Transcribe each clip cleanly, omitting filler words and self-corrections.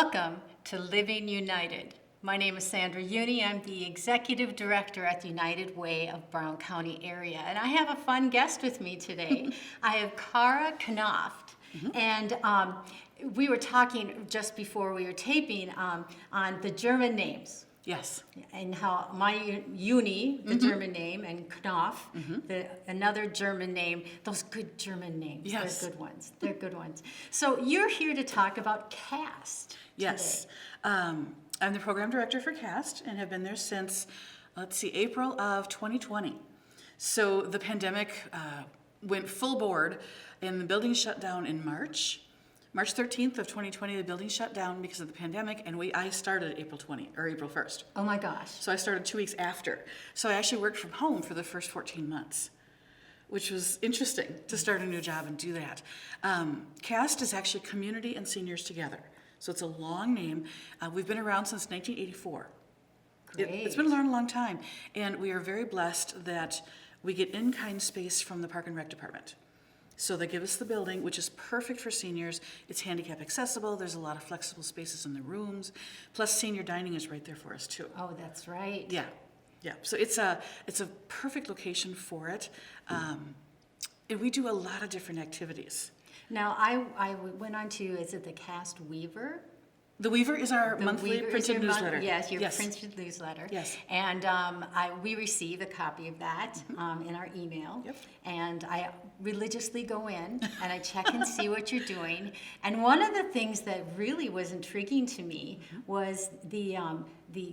Welcome to Living United. My name is Sandra Uni. I'm the Executive Director at the United Way of Brown County area. And I have a fun guest with me today. I have Kara Knopft. And we were talking just before we were taping on the German names. Yes. And how my Uni, the German name, and Knopf, another German name, those good German names. Yes. They're good ones. They're good ones. So you're here to talk about CAST. Yes. Today. I'm the program director for CAST and have been there since, April of 2020. So the pandemic went full board and the building shut down in March. March 13th of 2020, the building shut down because of the pandemic, and I started April 1st. Oh my gosh. So I started 2 weeks after. So I actually worked from home for the first 14 months, which was interesting to start a new job and do that. CAST is actually Community and Seniors Together. So it's a long name. We've been around since 1984. Great. It's been around a long time, and we are very blessed that we get in-kind space from the Park and Rec Department. So they give us the building, which is perfect for seniors. It's handicap accessible. There's a lot of flexible spaces in the rooms. Plus, senior dining is right there for us too. Oh, that's right. Yeah, yeah. So it's a perfect location for it, and we do a lot of different activities. Now, I went on to, is it the CAST Weaver? The Weaver is our The monthly Weaver is printed your newsletter. Yes, your printed newsletter. Yes. And we receive a copy of that in our email. Yep. And I religiously go in and I check and see what you're doing. And one of the things that really was intriguing to me was the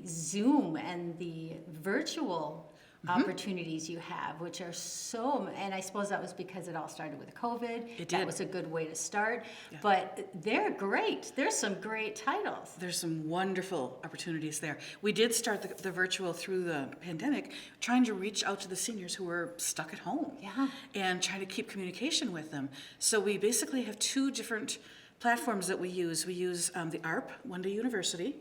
Zoom and the virtual opportunities you have, which are so, and I suppose that was because it all started with COVID. It That did. was a good way to start. Yeah. But they're great. There's some great titles. There's some wonderful opportunities there. We did start the virtual through the pandemic, trying to reach out to the seniors who were stuck at home. Yeah. And trying to keep communication with them. So we basically have two different platforms that we use. We use the ARP, One Day University,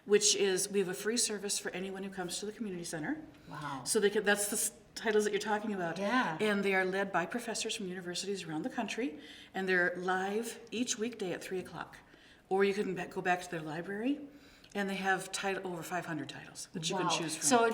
which is, we have a free service for anyone who comes to the community center. Wow. So that's the titles that you're talking about. Yeah. And they are led by professors from universities around the country, and they're live each weekday at 3 o'clock. Or you can go back to their library, and they have over 500 titles that you can choose from. So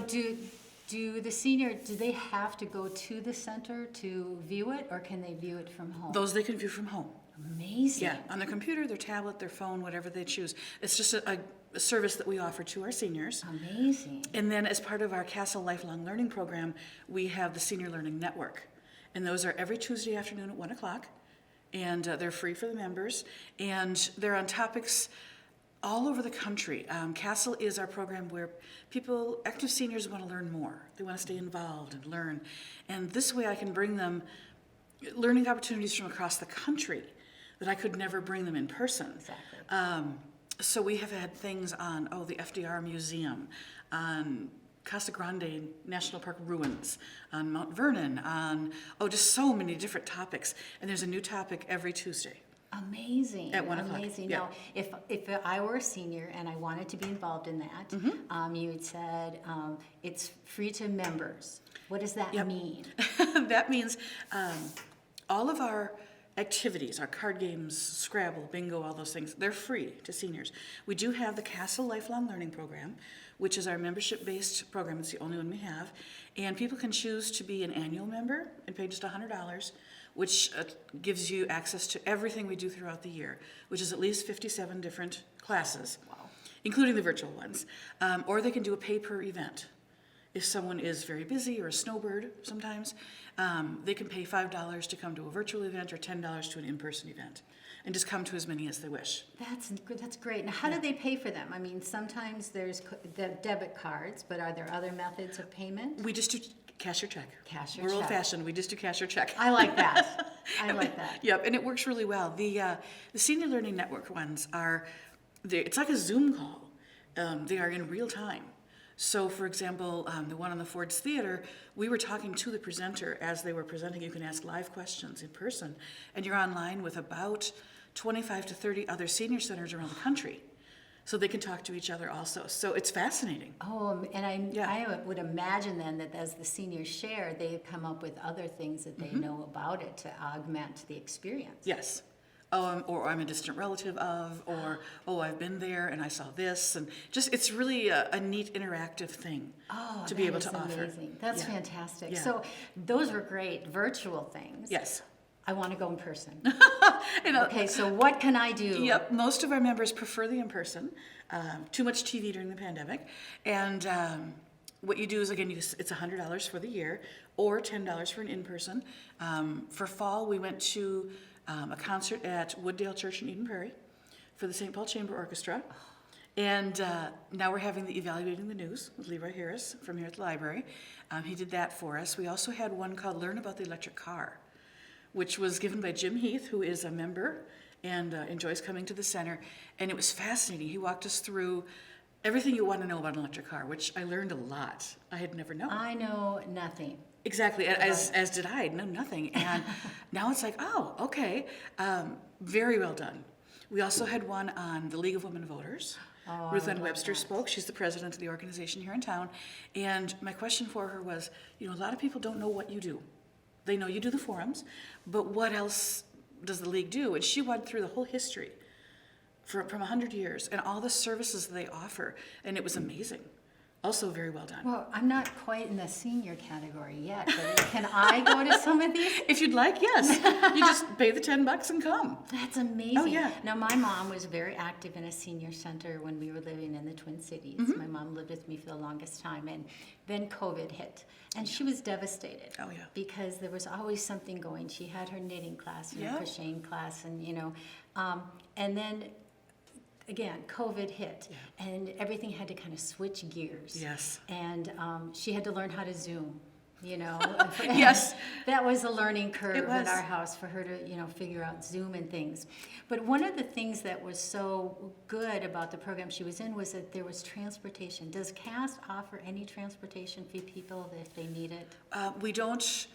do the senior, do they have to go to the center to view it, or can they view it from home? Those they can view from home. Amazing. Yeah, on their computer, their tablet, their phone, whatever they choose. It's just a service that we offer to our seniors. Amazing. And then as part of our Castle Lifelong Learning Program, we have the Senior Learning Network. And those are every Tuesday afternoon at 1 o'clock. And they're free for the members. And they're on topics all over the country. Castle is our program where active seniors want to learn more. They want to stay involved and learn. And this way I can bring them learning opportunities from across the country that I could never bring them in person. Exactly. So we have had things on, the FDR Museum, on Casa Grande National Park ruins, on Mount Vernon, on, just so many different topics. And there's a new topic every Tuesday. Amazing. At 1 o'clock, Amazing. yeah. Now, if I were a senior and I wanted to be involved in that, you had said it's free to members. What does that Yep. mean? That means all of our activities, our card games, Scrabble, bingo, all those things, they're free to seniors. We do have the Castle Lifelong Learning Program, which is our membership-based program. It's the only one we have. And people can choose to be an annual member and pay just $100, which gives you access to everything we do throughout the year, which is at least 57 different classes, including the virtual ones. Or they can do a pay-per-event. If someone is very busy or a snowbird sometimes, they can pay $5 to come to a virtual event or $10 to an in-person event, and just come to as many as they wish. That's good. That's great. Now, how do they pay for them? I mean, sometimes there's the debit cards, but are there other methods of payment? We just do cash or check. Cash or We're check. old-fashioned. We just do cash or check. I like that. I like that. Yep, and it works really well. The Senior Learning Network ones it's like a Zoom call. They are in real time. So, for example, the one on the Ford's Theater, we were talking to the presenter as they were presenting. You can ask live questions in person, and you're online with about 25 to 30 other senior centers around the country. So they can talk to each other also. So it's fascinating. Oh, and Yeah. I would imagine then that as the seniors share, they come up with other things that they know about it to augment the experience. Yes. or I'm a distant relative of, or, oh, I've been there and I saw this, and just, it's really a neat interactive thing Oh, to be able that to is offer. amazing. That's Yeah. fantastic. Yeah. So those were great virtual things. Yes. I want to go in person. You know, Okay, so what can I do? Yep, most of our members prefer the in-person. Too much TV during the pandemic. And what you do is, again, it's $100 for the year or $10 for an in-person. For fall, we went to a concert at Wooddale Church in Eden Prairie for the St. Paul Chamber Orchestra. And now we're having the Evaluating the News with Leroy Harris from here at the library. He did that for us. We also had one called Learn About the Electric Car, which was given by Jim Heath, who is a member and enjoys coming to the center. And it was fascinating. He walked us through everything you want to know about an electric car, which I learned a lot. I had never known. I know nothing. Exactly, as did I. Know nothing. And now it's like, oh, okay. Very well done. We also had one on the League of Women Voters. Oh, Ruth I Ann love Webster that. spoke. She's the president of the organization here in town. And my question for her was, you know, a lot of people don't know what you do. They know you do the forums, but what else does the league do? And she went through the whole history from 100 years and all the services they offer, and it was amazing. Also very well done. Well, I'm not quite in the senior category yet, but can I go to some of these? If you'd like, yes. You just pay the $10 and come. That's amazing. Oh, yeah. Now, my mom was very active in a senior center when we were living in the Twin Cities. Mm-hmm. My mom lived with me for the longest time, and then COVID hit, and she was devastated. Oh, yeah. Because there was always something going. She had her knitting class and Yeah. her crocheting class, and and then again, COVID hit, and everything had to kind of switch gears. Yes. And she had to learn how to Zoom. Yes. That was a learning curve It was. in our house for her to, figure out Zoom and things. But one of the things that was so good about the program she was in was that there was transportation. Does CAST offer any transportation for people if they need it?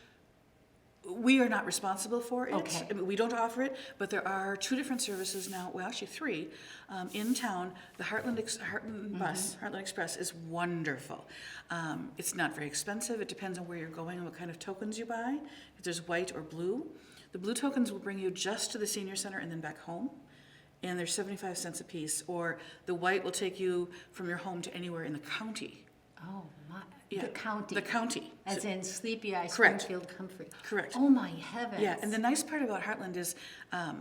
We are not responsible for it. Okay. I mean, we don't offer it, but there are 2 different services now, well, actually 3, in town. The Heartland bus, Heartland Express, is wonderful. It's not very expensive. It depends on where you're going and what kind of tokens you buy. If there's white or blue. The blue tokens will bring you just to the senior center and then back home. And they're 75 cents a piece. Or the white will take you from your home to anywhere in the county. Oh, my. Yeah, The county. The county. As in Sleepy Eye, Correct. Springfield, Comfrey. Correct. Oh, my heavens. Yeah, and the nice part about Heartland is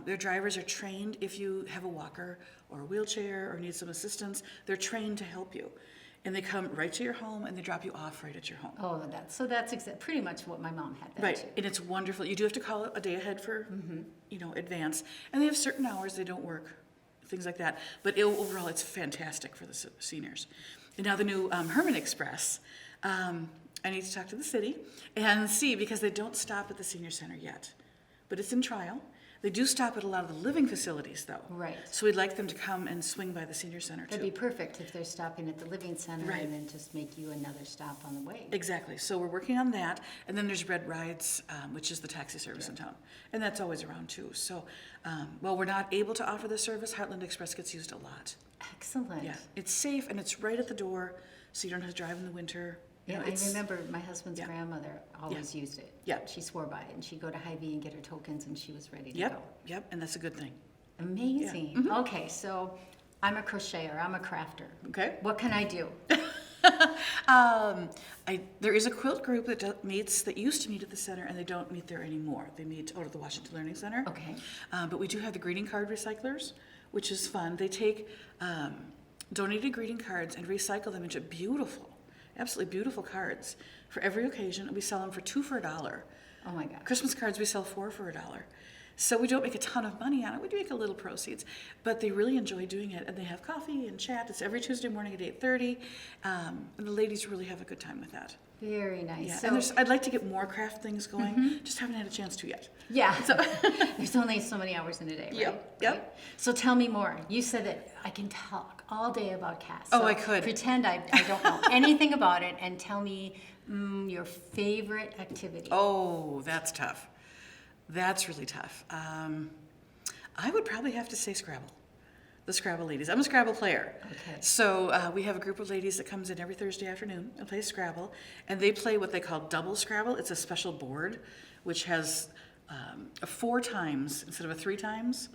their drivers are trained. If you have a walker or a wheelchair or need some assistance, they're trained to help you. And they come right to your home and they drop you off right at your home. Oh, that's pretty much what my mom had. That Right, too. and it's wonderful. You do have to call it a day ahead for, advance. And they have certain hours they don't work, things like that. But overall, it's fantastic for the seniors. And now the new Herman Express, I need to talk to the city and see, because they don't stop at the senior center yet. But it's in trial. They do stop at a lot of the living facilities, though. Right. So we'd like them to come and swing by the senior center, That'd too. be perfect if they're stopping at the Living Center Right. and then just make you another stop on the way. Exactly. So we're working on that. And then there's Red Rides, which is the taxi service in town. And that's always around, too. So while we're not able to offer the service, Heartland Express gets used a lot. Excellent. Yeah, it's safe and it's right at the door, so you don't have to drive in the winter. You Yeah, know, I it's- remember my husband's yeah. grandmother always used it. Yeah. She swore by it, and she'd go to Hy-Vee and get her tokens, and she was ready to Yep, go. yep, and that's a good thing. Amazing. Mm-hmm. Okay, so I'm a crocheter, I'm a crafter. Okay. What can I do? There is a quilt group that used to meet at the center, and they don't meet there anymore. They meet out at the Washington Learning Center. Okay. But we do have the greeting card recyclers, which is fun. They take donated greeting cards and recycle them into beautiful, absolutely beautiful cards for every occasion. We sell them for 2 for $1. Oh my God. Christmas cards we sell 4 for $1. So we don't make a ton of money on it. We do make a little proceeds, but they really enjoy doing it, and they have coffee and chat. It's every Tuesday morning at 8:30, and the ladies really have a good time with that. Very nice. Yeah, So, and I'd like to get more craft things going. Just haven't had a chance to yet. yeah. There's only so many hours in a day, right? Yep, yep. Right? So tell me more. You said that I can talk all day about CAST. Oh, So I could. Pretend I don't know anything about it, and tell me your favorite activity. Oh, that's tough. That's really tough. I would probably have to say Scrabble. The Scrabble ladies. I'm a Scrabble player. Okay. So we have a group of ladies that comes in every Thursday afternoon and plays Scrabble. And they play what they call double Scrabble. It's a special board which has 4 times instead of a 3 times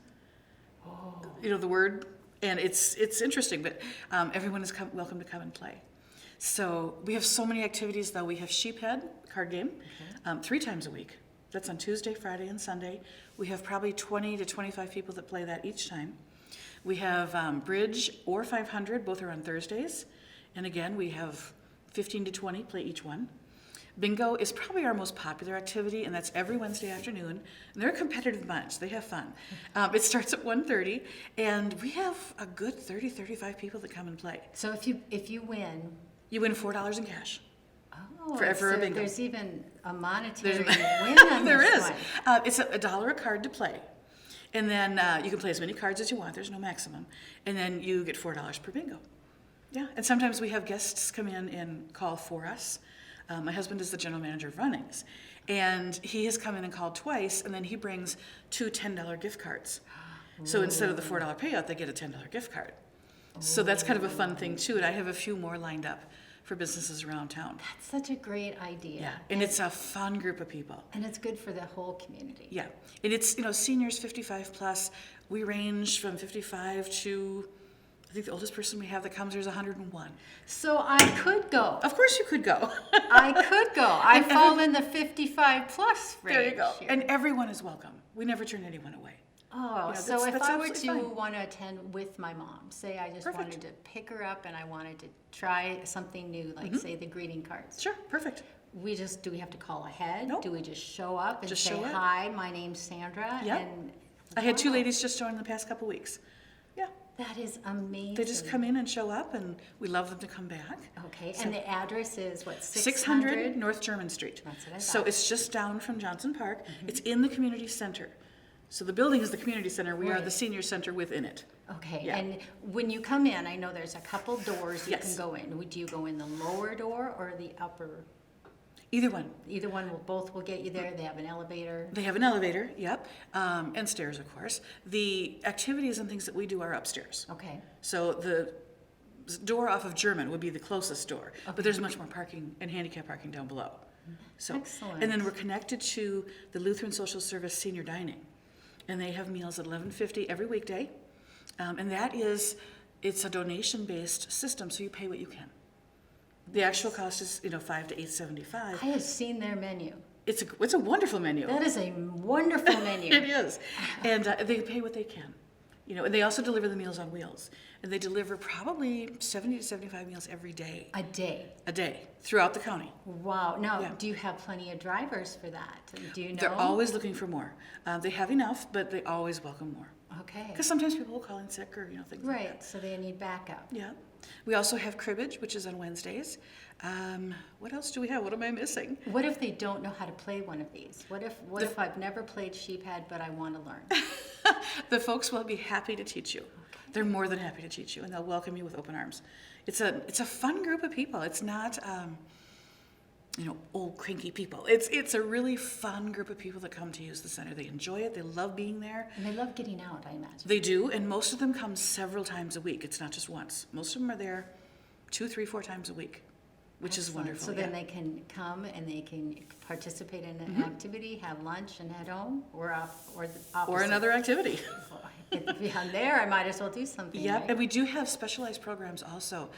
The word, and it's interesting, but everyone is welcome to come and play. So we have so many activities, though. We have Sheephead card game 3 times a week. That's on Tuesday, Friday, and Sunday. We have probably 20 to 25 people that play that each time. We have Bridge or 500, both are on Thursdays. And again, we have 15 to 20 play each one. Bingo is probably our most popular activity, and that's every Wednesday afternoon. And they're a competitive bunch. They have fun. It starts at 1:30, and we have a good 30, 35 people that come and play. So if you win, You win $4 in cash. oh, For a so bingo. there's even a monetary There's- win on There this is. one. It's $1 a card to play. And then you can play as many cards as you want. There's no maximum. And then you get $4 per bingo. Yeah. And sometimes we have guests come in and call for us. My husband is the general manager of Runnings. And he has come in and called twice, and then he brings 2 $10 gift cards. So instead of the $4 payout, they get a $10 gift card. So that's kind of a fun thing, too. And I have a few more lined up for businesses around town. That's such a great idea. Yeah. And it's a fun group of people. And it's good for the whole community. Yeah, and it's, seniors 55 plus. We range from 55 to, I think the oldest person we have that comes here is 101. So I could go. Of course you could go. I could go. I And fall in the 55 plus range. There you go. here. And everyone is welcome. We never turn anyone away. Oh, Yeah, so that's- if that's I were absolutely to fine. want to attend with my mom, say I just Perfect. wanted to pick her up and I wanted to try something new, like say the greeting cards. Sure, perfect. Do we have to call ahead? Nope. Do we just show up and Just say, show up. hi, my name's Sandra? Yep. And I had 2 wow, ladies just join in the past couple weeks. Yeah, That is amazing. they just come in and show up, and we love them to come back. Okay, So- and the address is what, 600 North German Street. That's what I So thought. it's just down from Johnson Park. It's in the community center. So the building is the community center. We are Right. the senior center within it. Okay, Yeah. and when you come in, I know there's a couple doors you Yes. can go in. Do you go in the lower door or the upper? Either one. Either one both will get you there. They have an elevator. They have an elevator, yep, and stairs, of course. The activities and things that we do are upstairs. Okay, So the door off of German would be the closest door, but there's much more parking and handicap parking down below. So, Excellent. And then we're connected to the Lutheran Social Service Senior Dining, and they have meals at 11:50 every weekday, and it's a donation-based system, so you pay what you can. The actual cost is, $5 to $8.75. I have seen their menu. It's a wonderful menu. That is a wonderful menu. It is. And they pay what they can. And they also deliver the Meals on Wheels. And they deliver probably 70 to 75 meals every day. A day. A day, throughout the county. Wow. Now, Yeah. do you have plenty of drivers for that? Do you know? They're always looking for more. They have enough, but they always welcome more. Okay. Because sometimes people will call in sick or, things like that. Right, so they need backup. Yeah. We also have cribbage, which is on Wednesdays. What else do we have? What am I missing? What if they don't know how to play one of these? What if I've never played Sheephead, but I want to learn? The folks will be happy to teach you. They're more than happy to teach you, and they'll welcome you with open arms. It's a fun group of people. It's not, old cranky people. It's a really fun group of people that come to use the center. They enjoy it. They love being there. And they love getting out, I imagine. They do, and most of them come several times a week. It's not just once. Most of them are there 2, 3, 4 times a week, which is Excellent. wonderful. So yeah. then they can come and they can participate in an activity, have lunch, and head home, or the opposite. Or another activity. If I'm there, I might as well do something. Yep, right? and we do have specialized programs also.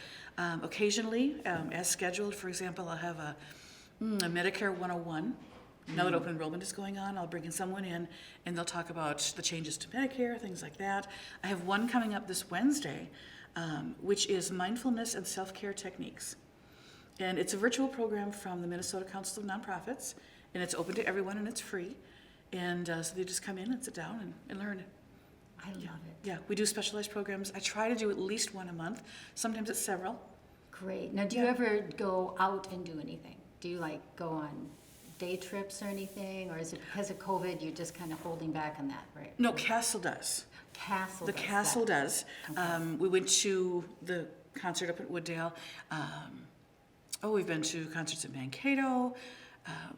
Occasionally, as scheduled, for example, I'll have a Medicare 101. Now that open enrollment is going on, I'll bring someone in and they'll talk about the changes to Medicare, things like that. I have one coming up this Wednesday, which is mindfulness and self-care techniques. And it's a virtual program from the Minnesota Council of Nonprofits, and it's open to everyone and it's free. And so they just come in and sit down and learn. I love it. Yeah, we do specialized programs. I try to do at least one a month. Sometimes it's several. Great. Now, do you Yeah. ever go out and do anything? Do you go on day trips or anything? Or is it because of COVID, you're just kind of holding back on that, right? No, Castle does. Castle The does Castle that. does. We went to the concert up at Wooddale. We've been to concerts at Mankato.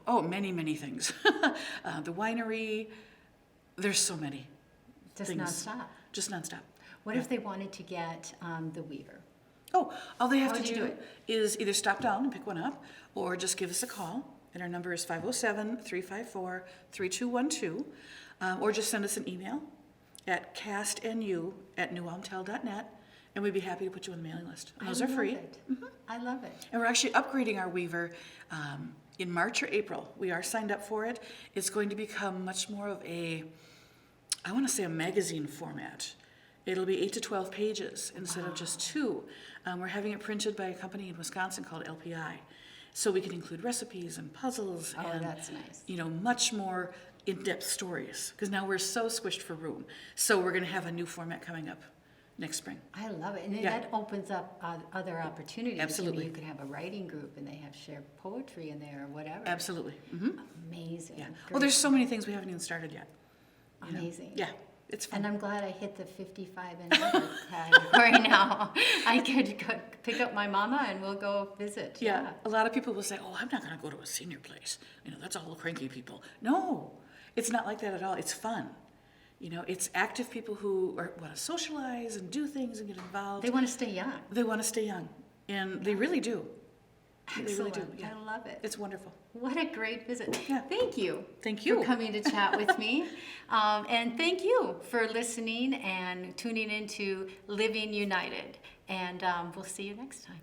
Many, many things. The winery. There's so many. Just things. nonstop. Just nonstop. What if they wanted to get the Weaver? All they have How to would you do do it? is either stop down and pick one up, or just give us a call, and our number is 507-354-3212, or just send us an email, at castnu@newalmtel.net, and we'd be happy to put you on the mailing list. And those I are free. love it. I love it. And we're actually upgrading our Weaver in March or April. We are signed up for it. It's going to become much more of a, I want to say, a magazine format. It'll be 8 to 12 pages instead of just 2. We're having it printed by a company in Wisconsin called LPI. So we can include recipes and puzzles Oh, and, that's nice. much more in-depth stories. Because now we're so squished for room. So we're going to have a new format coming up next spring. I love it. And Yeah. that opens up other opportunities. Absolutely. You could have a writing group and they have shared poetry in there or whatever. Absolutely. Amazing. Yeah. Well, Great. there's so many things we haven't even started yet. you know. Amazing. Yeah, it's fun. And I'm glad I hit the 55 and over category now. I could go pick up my mama and we'll go visit. Yeah, a lot of people will say, "Oh, I'm not going to go to a senior place. That's all cranky people." No, it's not like that at all. It's fun. It's active people who want to socialize and do things and get involved. They want to stay young. They want to stay young, and they really do. They really do. Excellent. Yeah. I love it. It's wonderful. What a great visit. Yeah. Thank you. Thank you. For coming to chat with me. And thank you for listening and tuning into Living United. And we'll see you next time.